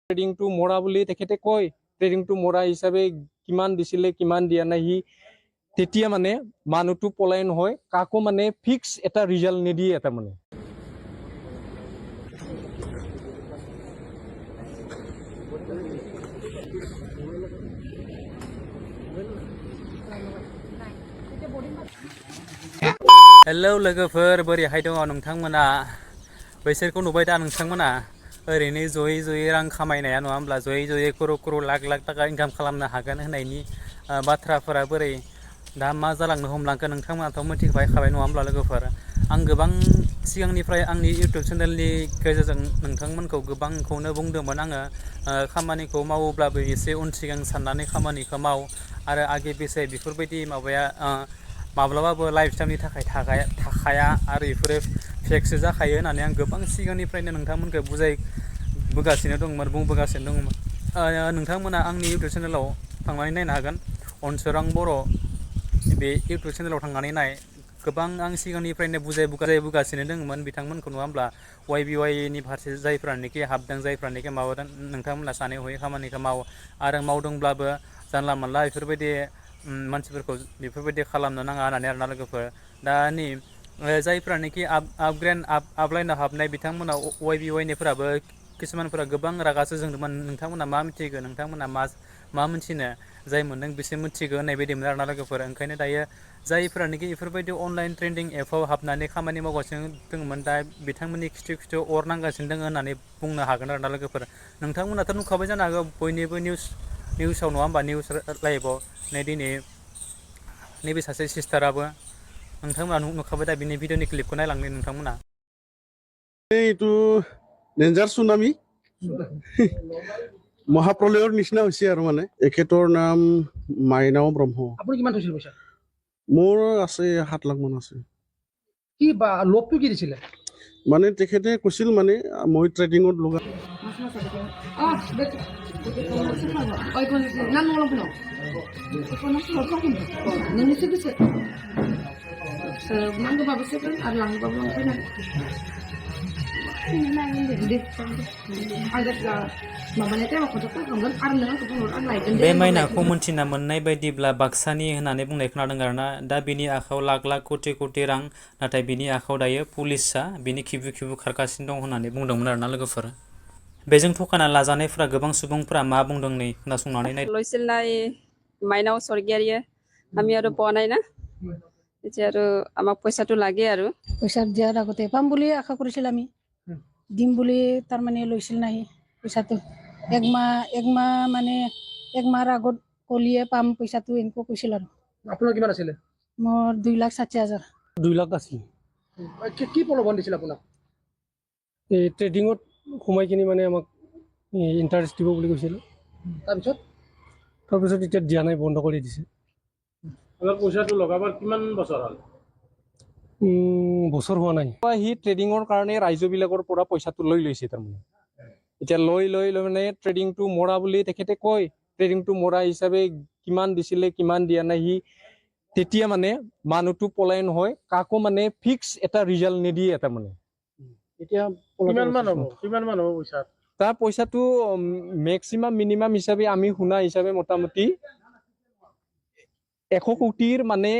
ট্ৰেডিংটো মৰা বুলি তেখেতে কয়, ট্ৰেডিংটো মৰা হিচাপে কিমান দিছিলে কিমান দিয়া নাই সি তেতিয়া মানে মানুহটো পলায়ন হয়, কাকো মানে ফিক্স এটা ৰিজাল্ট নিদিয়ে এটা মানে। हेलौ लोगोफोर बोरैहाय दङ नोंथांमोना? बैसोरखौ नुबाय दा नोंथांमोना? ओरैनो जयै जयै रां खामायनाया नङा होमब्ला, जयै जयै क्रर लाख लाख थाखा इनकाम खालामनो हागोन होननायनि बाथ्राफोरा बोरै दा मा जालांनो हमलांखो नोंथांमोनाथ' मिथिखाबाय नङा होमब्ला लोगोफोर? आं गोबां सिगांनिफ्राय आंनि इउटुब चेनेलनि गेजेरजों नोंथांमोनखौ गोबांखौनो बुंदोंमोन आङो, खामानिखौ मावोब्लाबो एसे उन सिगां साननानै खामानिखौ माव आरो आगे बेसे बेफोरबायदि माबाया माब्लाबाबो लाइफ टाइमनि थाखाय थाखाया आरो बेफोरो फेकसो जाखायो होननानै आं गोबां सिगांनिफ्रायनो नोंथांमोनखौ बुजायबोगासिनो दंमोन, बुंबोगासिनो दंमोन। नोंथांमोना आंनि इउटुब चेनेलाव थांनानै नायनो हागोन, अनसोरां बर' बे इउटुब चेनेलाव थांनानै नाय। गोबां आं सिगांनिफ्रायनो बुजायबोगासिनो दंमोन बिथांमोनखौ नङा होमब्ला, YBYनि फारसे जायफ्रानोखि हाबदों, जायफ्रानोखि माबादों, नोंथांमोना सानै हयै खामानिखौ माव आरो मावदोंब्लाबो जानला मोनला बेफोरबायदि मानसिफोरखौ बेफोरबायदि खालामनो नाङा होननानै आरोना लोगोफोर। दा नै जायफ्रानोखि आपलाइनाव हाबनाय बिथांमोना YBYनिफोराबो किसुमानफोरा गोबां रागासो जोंदोंमोन। नोंथांमोना मा मिथिगौ, नोंथांमोना मा मिथिनो, जाय मोनदों बिसोर मिथिगौ होननाय बायदिमोन आरोना लोगोफोर। ओंखायनो दायो जायफ्रानोखि बेफोरबायदि अनलाइन ट्रेडिं एपआव हाबनानै खामानि मावगासिनो दङमोन, दा बिथांमोननि खिथु अर नांगासिनो दङ होननानै बुंनो हागोन आरोना लोगोफोर। नोंथांमोनाथ' नुखाबाय जानो हागौ बयनिबो निउसाव नङा होमबा, निउस लाइभआव नै दिनै नैबे सासे सिस्टाराबो, नोंथांमोना नुखाबाय दा बिनि भिडिअनि क्लिपखौ नायलांनो नोंथांमोना। এইটো ডেঞ্জাৰ সুনামি মহাপ্ৰলয়ৰ নিচিনা হৈছে আৰু মানে। এখেতৰ নাম মাইনাও ব্ৰহ্ম। আপুনি কিমান থৈছিল পইচা? মোৰ আছে 7 লাখ মান আছে। কি লোভটো কি দিছিলে? মানে তেখেতে কৈছিল মানে মই ট্ৰেডিঙত লগা बे माइनाखौ मोनथिना मोननाय बायदिब्ला बाक्सानि होननानै बुंनाय खोनादों आरोना। दा बिनि आखायाव लाख लाख कोटि कोटि रां, नाथाय बिनि आखायाव दायो पुलिसआ बिनि खिबु खिबु खारगासिनो दं होननानै बुंदोंमोन आरोना लोगोफोर। बेजों थगायना लाजानायफ्रा गोबां सुबुंफोरा मा बुंदों नै खोनासंनानै नाय। লৈছিল মাইনাও স্বৰ্গীয়াৰীয়ে, আমি আৰু পোৱা নাই না, এতিয়া আৰু আমাক পইচাটো লাগে আৰু। পইচা দিয়াৰ আগতে পাম বুলি আশা কৰিছিল আমি, দিম বুলি তাৰমানে লৈছিল নাই পইচাটো। একমাহৰ আগত কলিয়ে পাম পইচাটো এনেকৈ কৈছিল আৰু। আপোনাৰ কিমান আছিলে? মোৰ 2,60,000। 2 লাখ আছিল। কি প্ৰলোভন দিছিল আপোনাক? এই ট্ৰেডিঙত সোমাই কিনি মানে আমাক ইণ্টাৰেষ্ট দিব বুলি কৈছিল। তাৰপিছত এতিয়া দিয়া নাই, বন্ধ কৰি দিছে। আপোনাৰ পইচাটো লগাবৰ কিমান বছৰ হ'ল? বছৰ হোৱা নাই। সি ট্ৰেডিঙৰ কাৰণে ৰাইজবিলাকৰ পৰা পইচাটো লৈ লৈছে তাৰমানে। এতিয়া লৈ মানে ট্ৰেডিংটো মৰা বুলি তেখেতে কয়, ট্ৰেডিংটো মৰা হিচাপে কিমান দিছিলে কিমান দিয়া নাই সি তেতিয়া মানে মানুহটো পলায়ন হয়, কাকো মানে ফিক্স এটা ৰিজাল্ট নিদিয়ে এটা মানে। এতিয়া কিমান মান হ'ব পইচা? তাৰ পইচাটো মেক্সিমাম মিনিমাম হিচাপে আমি শুনা হিচাপে মোটামুটি 100 কোটিৰ মানে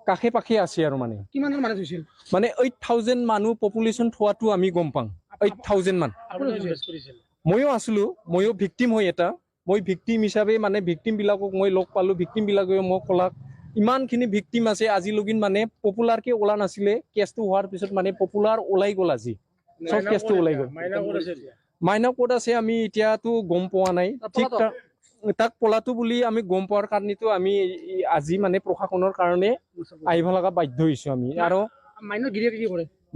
কাষে পাখে আছে আৰু মানে। কিমান মানুহ থৈছিল? মানে 8,000 মানুহ পপুলেশ্যন থোৱাটো আমি গম পাওঁ। 8,000 মান। ময়ো আছিলো, ময়ো ভিক্টিম হয় এটা। মই ভিক্টিম হিচাপে মানে ভিক্টিম বিলাকক মই লগ পালো, ভিক্টিম বিলাকে মোক ক'লাক ইমানখিনি ভিক্টিম আছে আজিলৈকে মানে পপুলাৰকে ওলা নাছিলে, কেছটো হোৱাৰ পিছত মানে পপুলাৰ ওলাই গ'ল আজি। সব কেছটো ওলাই গ'ল। মাইনাও ক'ত আছে আমি এতিয়াতো গম পোৱা নাই। ঠিক তাক পলাটো বুলি আমি গম পোৱাৰ কাৰণেতো আমি আজি মানে প্ৰশাসনৰ কাৰণে আহিব লগা বাধ্য হৈছো আমি। আৰু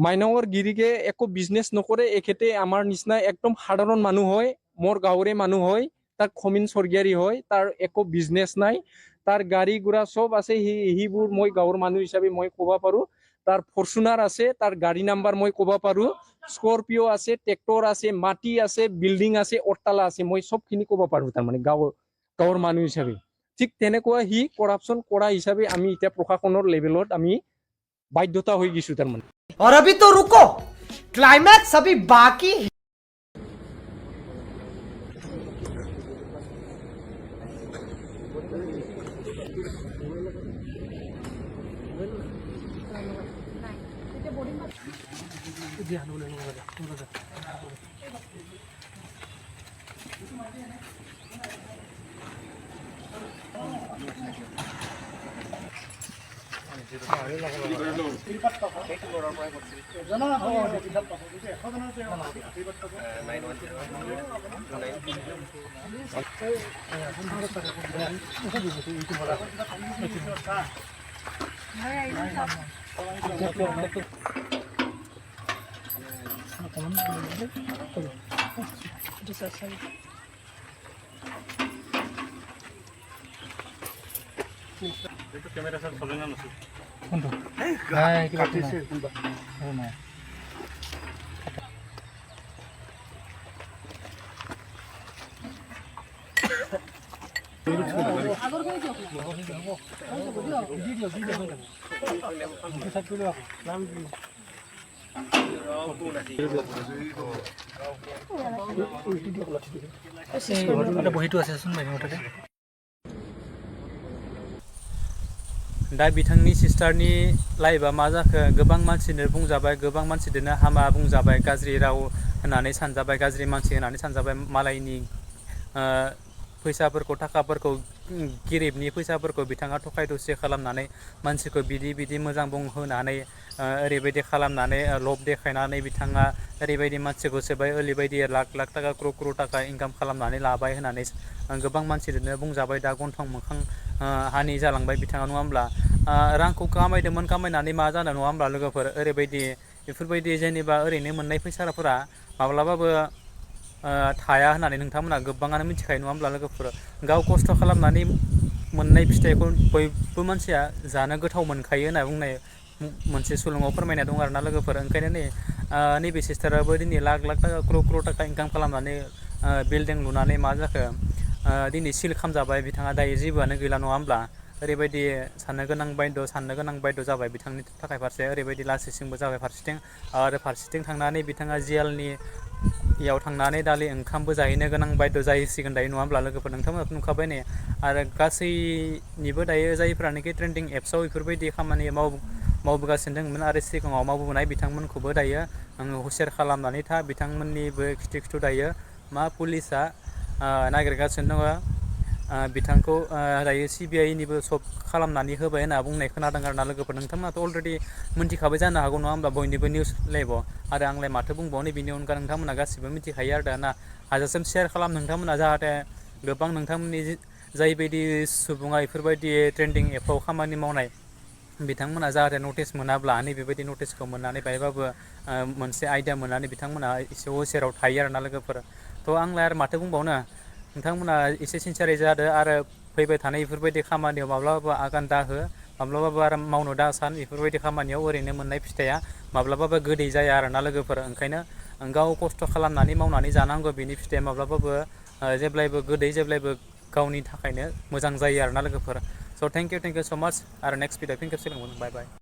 মাইনাৱৰ গিৰিকে একো বিজনেছ নকৰে, এখেতে আমাৰ নিচিনা একদম সাধাৰণ মানুহ হয়, মোৰ গাঁৱৰে মানুহ হয়, তাক খমিন স্বৰ্গীয়াৰী হয়, তাৰ একো বিজনেছ নাই, তাৰ গাড়ী গুড়া চব আছে। সিবোৰ মই গাঁৱৰ মানুহ হিচাপে মই ক'ব পাৰো। তাৰ ফৰচুনাৰ আছে, তাৰ গাড়ী নাম্বাৰ মই ক'ব পাৰো, স্কৰপিঅ আছে, ট্ৰেক্টৰ আছে, মাটি আছে, বিল্ডিং আছে, অট্টালা আছে, মই সবখিনি ক'ব পাৰো তাৰমানে গাঁৱৰ মানুহ হিচাপে। ঠিক তেনেকুৱা সি কৰাপশ্যন কৰা হিচাপে আমি এতিয়া প্ৰশাসনৰ লেভেলত আমি বাধ্যতা হৈ গৈছো তাৰমানে। और अभी तो रुको, क्लाइमैक्स अभी बाकी है। কেমেৰা চাৰ চলে না নাছিল दा बिथांनि सिस्टारनि लाइफआ मा जाखो गोबां मानसिनो बुंजाबाय गोबां मानसिनो हामा बुंजाबाय गाज्रि राव होननानै सानजाबाय गाज्रि मानसि होननानै सानजाबाय मालायनि फैसाफोरखौ थाखाफोरखौ गिरिबनि फैसाफोरखौ बिथाङा थखाय थसि खालामनानै मानसिखौ बिदि मोजां बुंहोनानै ओरैबायदि खालामनानै लब देखायनानै बिथाङा ओरैबायदि मानसिखौ सोबाय ओरैबायदि लाख लाख थाखा क्रर थाखा इनकाम खालामनानै लाबाय होननानै गोबां मानसिजोंनो बुंजाबाय दा गन्थं मोखां हानि जालांबाय बिथाङा नङा होमब्ला रांखौ खामायदोंमोन खामायनानै मा जानो नङा होमब्ला लोगोफोर ओरैबायदि बेफोरबायदि जेनेबा ओरैनो मोननाय फैसाफोरा माब्लाबाबो थाया होननानै नोंथांमोना गोबाङानो मिथिखायो नङा होमब्ला लोगोफोर गाव खस्थ' खालामनानै मोननाय फिथाइखौ बयबो मानसिया जानो गोथाव मोनखायो होनना बुंनाय मोनसे सुलुङाव फोरमायना दं आरोना लोगोफोर ओंखायनो नैबे सिस्टाराबो दिनै लाख लाख थाखा क्रर थाखा इनकाम खालामनानै बिल्डिं लुनानै मा जाखो दिनै सिल खालामजाबाय बिथाङा दायो जेबोआनो गैला नङा होमब्ला ओरैबायदि साननो गोनां बायद' जाबाय बिथांनि थाखाय फारसे ओरैबायदि लासिंसिंबो जाबाय फारसेथिं आरो फारसेथिं थांनानै बिथाङा जेलनि याव थांनानै दालि ओंखामबो जाहैनो गोनां बायद' जाहैसिगोन दायो नङा होमब्ला लोगोफोर नोंथांमोनाथ' नुखाबाय ने आरो गासैनिबो दायो जायफ्रानोखि ट्रेन्डिं एप्सआव बेफोरबायदि खामानि मावबोगासिनो दंमोन आरो सिगाङाव मावबोनाय बिथांमोनखौबो दायो हुसियार खालामनानै बिथांमोननिबो खिथु दायो मा पुलिसा नागिरगासिनो दङ बिथांखौ दायो CBI निबो सब खालामनानै होबाय होनना बुंनाय खोनादों आरोना लोगोफोर नोंथांमोनाथ' अलरेडि मिन्थिखाबाय जानो हागौ नङा होमब्ला बयनिबो निउस लाइभआव आरो आंलाय माथो बुंबावनो बेनि अनगा नोंथांमोना गासिबो मिथिखायो आरो दाना हाजासिम शेयार खालाम नोंथांमोना जाहाथे गोबां नोंथांमोननि जायबायदि सुबुङा बेफोरबायदि ट्रेन्डिं एपआव खामानि मावनाय बिथांमोना जाहाथे नटिस मोनाब्ला नैबेबायदि नटिसखौ मोननानै बाहायबाबो मोनसे आइडिया मोननानै बिथांमोना एसे हुसियाराव थायो आरोना लोगोफोर थ' आंलाय आरो माथो बुंबावनो नोंथांमोना एसे सिनसियारै जादो आरो फैबाय थानाय बेफोरबायदि खामानियाव माब्लाबाबो आगान दाहो माब्लाबाबो आरो मावनो दा सान बेफोरबायदि खामानियाव ओरैनो मोननाय फिथाइया माब्लाबाबो गोदै जाया आरोना लोगोफोर ओंखायनो गाव खस्थ' खालामनानै मावनानै जानांगौ बेनि फिथाइया माब्लाबाबो जेब्लायबो गोदै जेब्लायबो गावनि थाखायनो मोजां जायो आरोना लोगोफोर स' थेंक इउ स' माच आरो नेक्स्ट भिडिअ फिन खेबसे लोगो मोनगोन बाय बाय